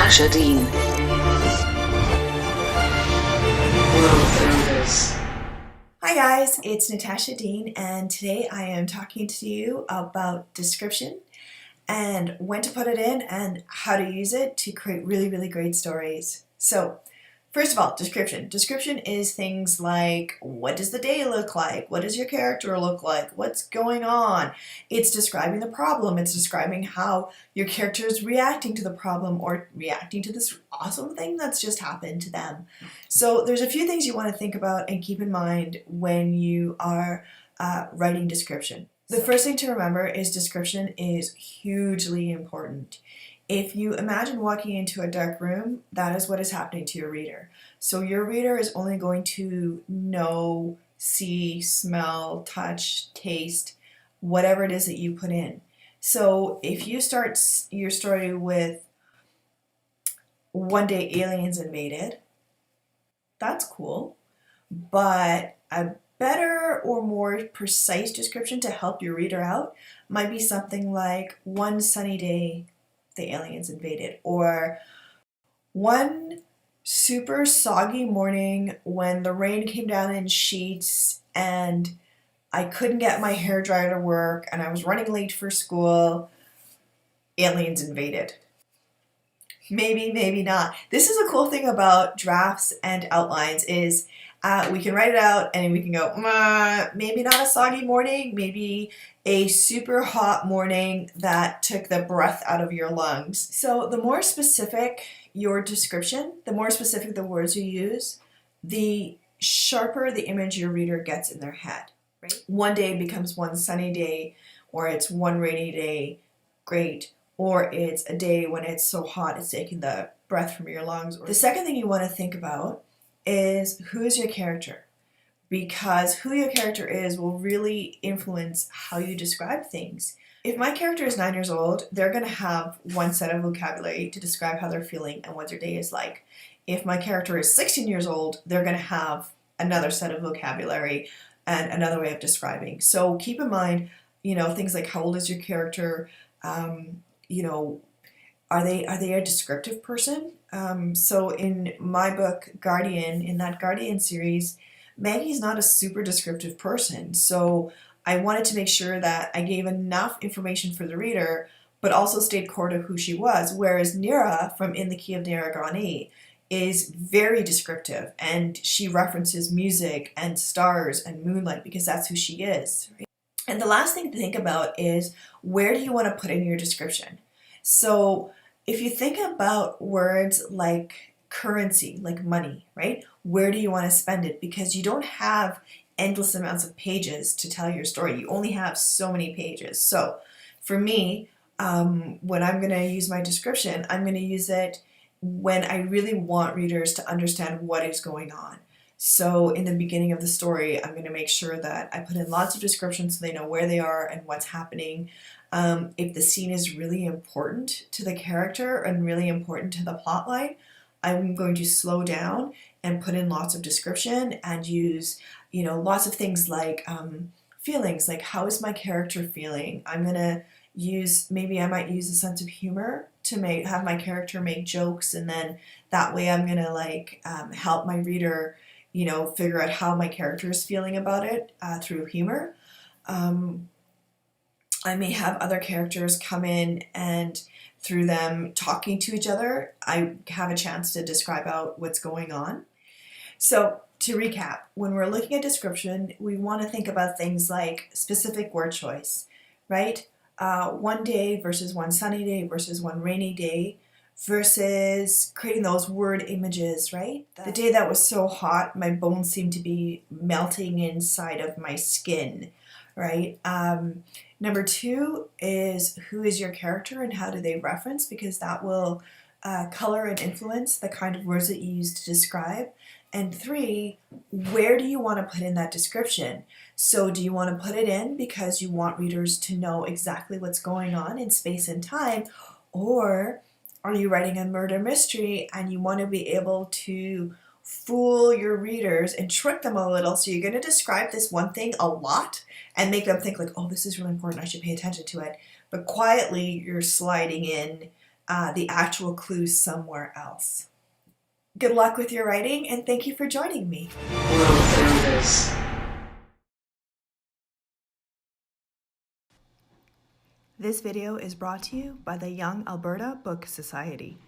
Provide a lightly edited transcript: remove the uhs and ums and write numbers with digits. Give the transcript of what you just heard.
Natasha Deen. World Service. Hi guys, it's Natasha Deen, and today I am talking to you about description and when to put it in and how to use it to create really great stories. So first of all, description. Description is things like, what does the day look like? What does your character look like? What's going on? It's describing the problem. It's describing how your character is reacting to the problem or reacting to this awesome thing that's just happened to them. So there's a few things you want to think about and keep in mind when you are writing description. The first thing to remember is description is hugely important. If you imagine walking into a dark room, that is what is happening to your reader. So your reader is only going to know, see, smell, touch, taste, whatever it is that you put in. So if you start your story with one day aliens invaded, that's cool, but a better or more precise description to help your reader out might be something like one sunny day the aliens invaded, or one super soggy morning when the rain came down in sheets and I couldn't get my hairdryer to work and I was running late for school, aliens invaded. Maybe, maybe not. This is a cool thing about drafts and outlines is we can write it out and we can go, maybe not a soggy morning, maybe a super hot morning that took the breath out of your lungs. So the more specific your description, the more specific the words you use, the sharper the image your reader gets in their head. Right? One day becomes one sunny day, or it's one rainy day, great. Or it's a day when it's so hot it's taking the breath from your lungs. The second thing you want to think about is who is your character, because who your character is will really influence how you describe things. If my character is 9 years old, they're going to have one set of vocabulary to describe how they're feeling and what their day is like. If my character is 16 years old, they're going to have another set of vocabulary and another way of describing. So keep in mind, things like how old is your character, are they a descriptive person? So in my book, Guardian, in that Guardian series, Maggie's not a super descriptive person. So I wanted to make sure that I gave enough information for the reader, but also stayed core to who she was. Whereas Nira from In the Key of Narragani is very descriptive, and she references music and stars and moonlight because that's who she is. Right? And the last thing to think about is, where do you want to put in your description? So if you think about words like currency, like money, right? Where do you want to spend it? Because you don't have endless amounts of pages to tell your story. You only have so many pages. So for me, when I'm going to use my description, I'm going to use it when I really want readers to understand what is going on. So in the beginning of the story, I'm going to make sure that I put in lots of descriptions so they know where they are and what's happening. If the scene is really important to the character and really important to the plot line, I'm going to slow down and put in lots of description and use, lots of things like feelings, like how is my character feeling? I'm going to I might use a sense of humor to have my character make jokes, and then that way I'm going to help my reader figure out how my character is feeling about it through humor. I may have other characters come in, and through them talking to each other, I have a chance to describe out what's going on. So to recap, when we're looking at description, we want to think about things like specific word choice, right? One day versus one sunny day versus one rainy day, versus creating those word images, right? The day that was so hot, my bones seemed to be melting inside of my skin, right? Number 2 is, who is your character and how do they reference, because that will color and influence the kind of words that you use to describe. And 3, where do you want to put in that description? So do you want to put it in because you want readers to know exactly what's going on in space and time, or are you writing a murder mystery and you want to be able to fool your readers and trick them a little, so you're going to describe this one thing a lot and make them think like, oh, this is really important, I should pay attention to it. But quietly you're sliding in the actual clues somewhere else. Good luck with your writing, and thank you for joining me. Blow through this. This video is brought to you by the Young Alberta Book Society.